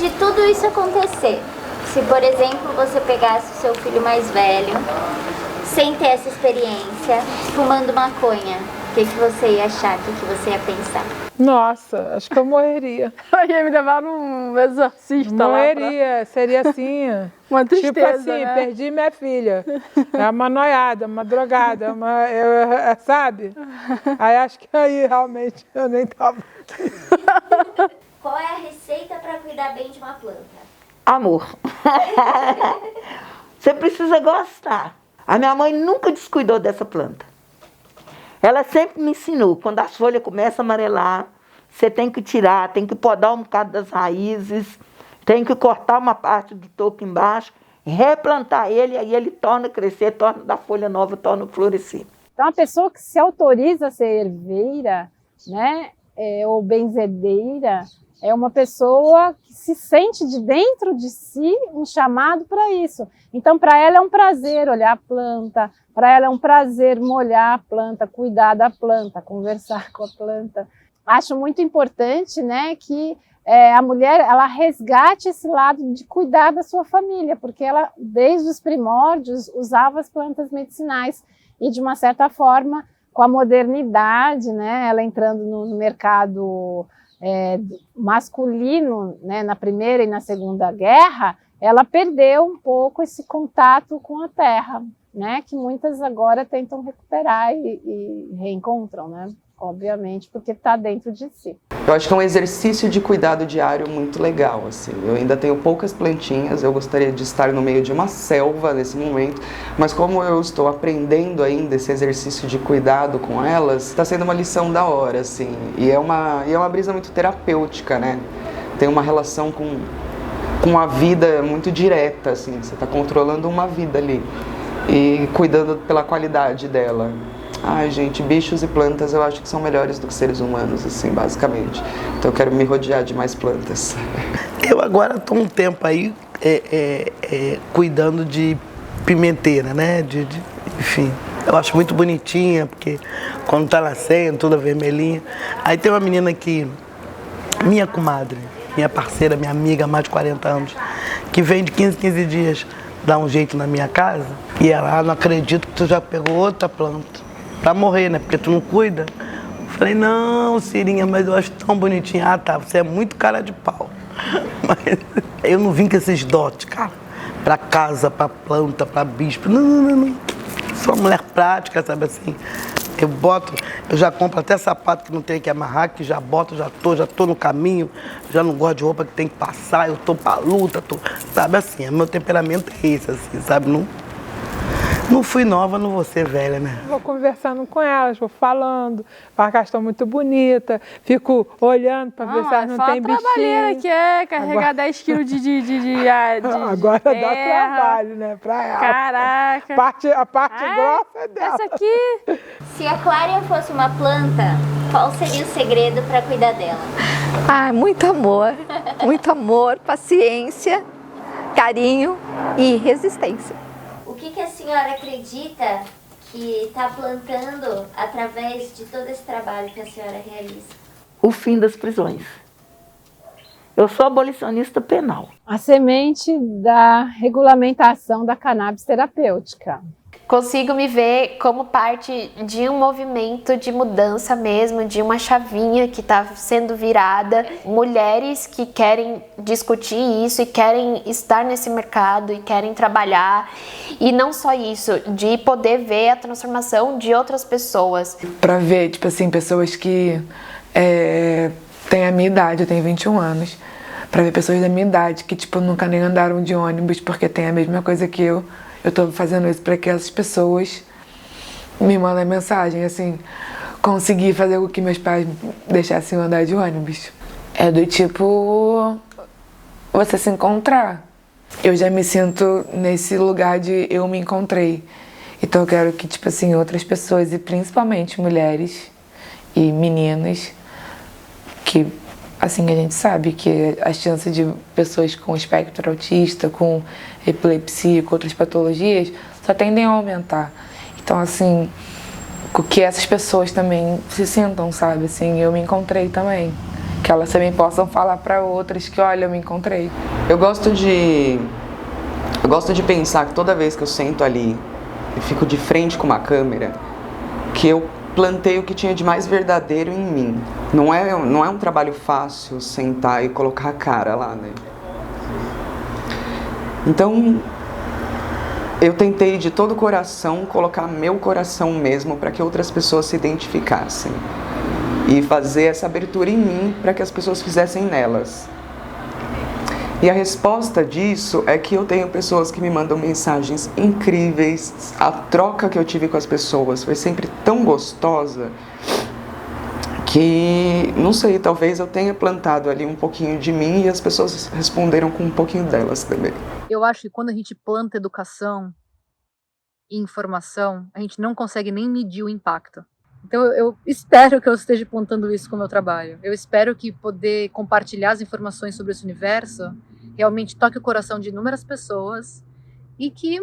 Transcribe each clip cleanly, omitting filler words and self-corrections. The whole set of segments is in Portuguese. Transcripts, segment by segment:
de tudo isso acontecer, se por exemplo você pegasse o seu filho mais velho, sem ter essa experiência, fumando maconha, o que você ia achar, o que você ia pensar? Nossa, acho que eu morreria. Ia me levar num exorcista lá. Morreria, seria assim. Uma tristeza, tipo assim, né? perdi minha filha. É uma noiada, uma drogada, sabe? Aí acho que aí realmente eu nem tava. Qual é a receita para cuidar bem de uma planta? Amor. Você precisa gostar. A minha mãe nunca descuidou dessa planta. Ela sempre me ensinou, quando as folhas começam a amarelar, você tem que tirar, tem que podar um bocado das raízes, tem que cortar uma parte do toco embaixo, replantar ele, aí ele torna a crescer, torna da folha nova, torna a florescer. Então, a pessoa que se autoriza a ser herveira, né, ou benzedeira, é uma pessoa que se sente de dentro de si um chamado para isso. Então, para ela é um prazer olhar a planta, para ela é um prazer molhar a planta, cuidar da planta, conversar com a planta. Acho muito importante, né, que a mulher ela resgate esse lado de cuidar da sua família, porque ela, desde os primórdios, usava as plantas medicinais e, de uma certa forma, com a modernidade, né, ela entrando no mercado masculino, né, na Primeira e na Segunda Guerra, ela perdeu um pouco esse contato com a terra, né, que muitas agora tentam recuperar e reencontram, né, obviamente, porque está dentro de si. Eu acho que é um exercício de cuidado diário muito legal, assim. Eu ainda tenho poucas plantinhas, eu gostaria de estar no meio de uma selva nesse momento, mas como eu estou aprendendo ainda esse exercício de cuidado com elas, está sendo uma lição da hora, assim. E é uma brisa muito terapêutica, né? Tem uma relação com a vida muito direta, assim. Você está controlando uma vida ali e cuidando pela qualidade dela. Ai, gente, bichos e plantas eu acho que são melhores do que seres humanos, assim, basicamente. Então eu quero me rodear de mais plantas. Eu agora estou um tempo aí cuidando de pimenteira, né? Enfim, eu acho muito bonitinha, porque quando está nascendo, toda vermelhinha. Aí tem uma menina que, minha comadre, minha parceira, minha amiga há mais de 40 anos, que vem de 15 em 15 dias dar um jeito na minha casa, e ela, não acredito que tu já pegou outra planta. Pra morrer, né? Porque tu não cuida. Eu falei, não, Cirinha, mas eu acho tão bonitinha. Ah, tá, você é muito cara de pau. Mas eu não vim com esses dotes, cara. Pra casa, pra planta, pra bicho. Não. Sou uma mulher prática, sabe assim? Eu já compro até sapato que não tem que amarrar, que já boto, já tô no caminho. Já não gosto de roupa que tem que passar, eu tô pra luta, sabe assim? Meu temperamento é esse, assim, sabe? Não fui nova, não vou ser velha, né? Vou conversando com elas, vou falando, falo que elas estão muito bonitas, fico olhando para ver se elas não têm bichinho. Fala a trabalheira que é carregar agora... 10 quilos de agora dá trabalho, né, para ela. Caraca! A parte grossa é dela. Essa aqui... Se a Clária fosse uma planta, qual seria o segredo para cuidar dela? Muito amor, paciência, carinho e resistência. O que a senhora acredita que está plantando através de todo esse trabalho que a senhora realiza? O fim das prisões. Eu sou abolicionista penal. A semente da regulamentação da cannabis terapêutica. Consigo me ver como parte de um movimento de mudança mesmo, de uma chavinha que está sendo virada. Mulheres que querem discutir isso e querem estar nesse mercado e querem trabalhar. E não só isso, de poder ver a transformação de outras pessoas. Pra ver, tipo assim, pessoas que têm a minha idade, eu tenho 21 anos. Pra ver pessoas da minha idade que, tipo, nunca nem andaram de ônibus porque tem a mesma coisa que eu. Eu tô fazendo isso para que essas pessoas me mandem mensagem, assim, conseguir fazer com que meus pais deixassem eu andar de ônibus. É do tipo, você se encontrar. Eu já me sinto nesse lugar de eu me encontrei. Então eu quero que, tipo assim, outras pessoas, e principalmente mulheres e meninas, que, assim, a gente sabe que a chance de pessoas com espectro autista, com epilepsia, com outras patologias, só tendem a aumentar. Então, assim, que essas pessoas também se sintam, sabe? Assim, eu me encontrei também. que elas também possam falar para outras que, olha, eu me encontrei. Eu gosto de pensar que toda vez que eu sento ali e fico de frente com uma câmera, que eu plantei o que tinha de mais verdadeiro em mim. Não é um trabalho fácil sentar e colocar a cara lá, né? Então, eu tentei de todo o coração colocar meu coração mesmo para que outras pessoas se identificassem. E fazer essa abertura em mim para que as pessoas fizessem nelas. E a resposta disso é que eu tenho pessoas que me mandam mensagens incríveis. A troca que eu tive com as pessoas foi sempre tão gostosa que, não sei, talvez eu tenha plantado ali um pouquinho de mim e as pessoas responderam com um pouquinho delas também. Eu acho que quando a gente planta educação e informação, a gente não consegue nem medir o impacto. Então eu espero que eu esteja plantando isso com o meu trabalho. Eu espero que poder compartilhar as informações sobre esse universo realmente toque o coração de inúmeras pessoas e que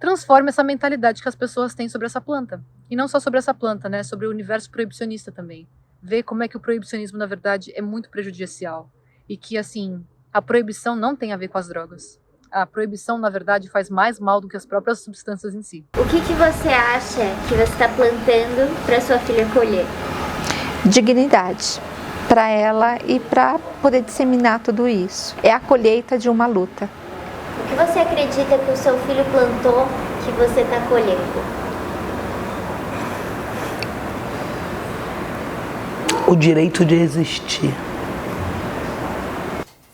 transforme essa mentalidade que as pessoas têm sobre essa planta. E não só sobre essa planta, né? Sobre o universo proibicionista também. Ver como é que o proibicionismo, na verdade, é muito prejudicial. E que, assim, a proibição não tem a ver com as drogas. A proibição, na verdade, faz mais mal do que as próprias substâncias em si. O que você acha que você está plantando para sua filha colher? Dignidade para ela e para poder disseminar tudo isso. É a colheita de uma luta. O que você acredita que o seu filho plantou que você está colhendo? O direito de existir.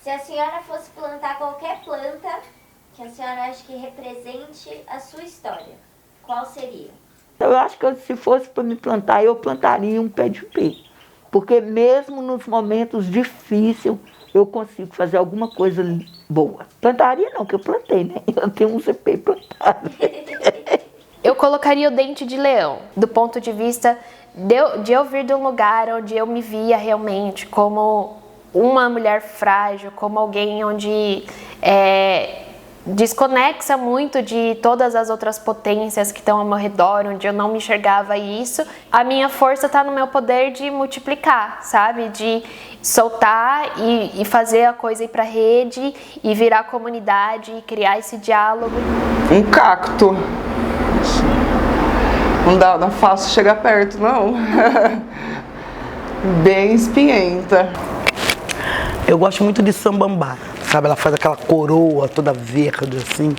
Se a senhora fosse plantar qualquer planta que a senhora acha que represente a sua história, qual seria? Eu acho que se fosse para me plantar, eu plantaria um pé de pé. Porque mesmo nos momentos difíceis, eu consigo fazer alguma coisa boa. Plantaria não, que eu plantei, né? Eu tenho um CP plantado. Eu colocaria o dente de leão, do ponto de vista de eu vir de um lugar onde eu me via realmente como uma mulher frágil, como alguém onde desconexa muito de todas as outras potências que estão ao meu redor, onde eu não me enxergava isso. A minha força está no meu poder de multiplicar, sabe? De soltar e fazer a coisa ir para a rede e virar comunidade e criar esse diálogo. Um cacto. Não é fácil chegar perto, não. Bem espinhenta. Eu gosto muito de Samambaia, sabe? Ela faz aquela coroa toda verde, assim.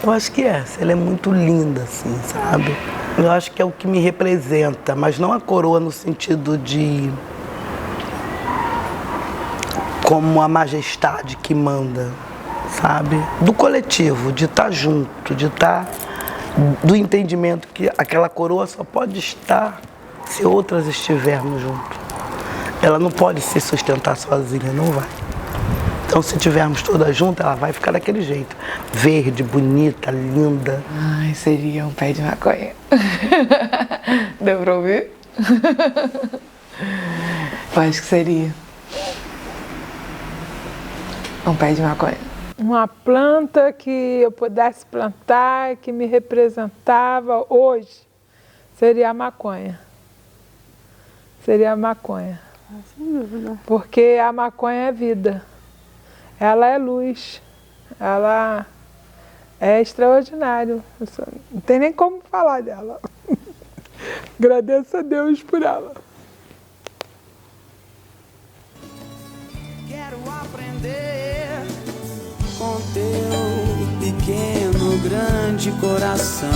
Eu acho que ela é muito linda, assim, sabe? Eu acho que é o que me representa, mas não a coroa no sentido de... como a majestade que manda, sabe? Do coletivo, de estar junto, de estar... do entendimento que aquela coroa só pode estar se outras estivermos juntos. Ela não pode se sustentar sozinha, não vai. Então, se tivermos todas juntas, ela vai ficar daquele jeito. Verde, bonita, linda. Ai, seria um pé de maconha. Deu pra ouvir? Eu acho que seria um pé de maconha. Uma planta que eu pudesse plantar, que me representava hoje, seria a maconha. Seria a maconha. Porque a maconha é vida. Ela é luz. Ela é extraordinária. Não tem nem como falar dela. Agradeço a Deus por ela. Quero aprender com teu pequeno, grande coração,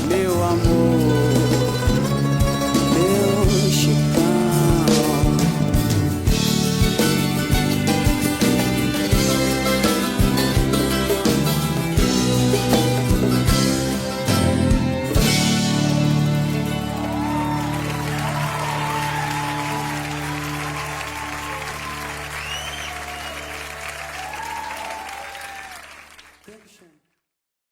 meu amor.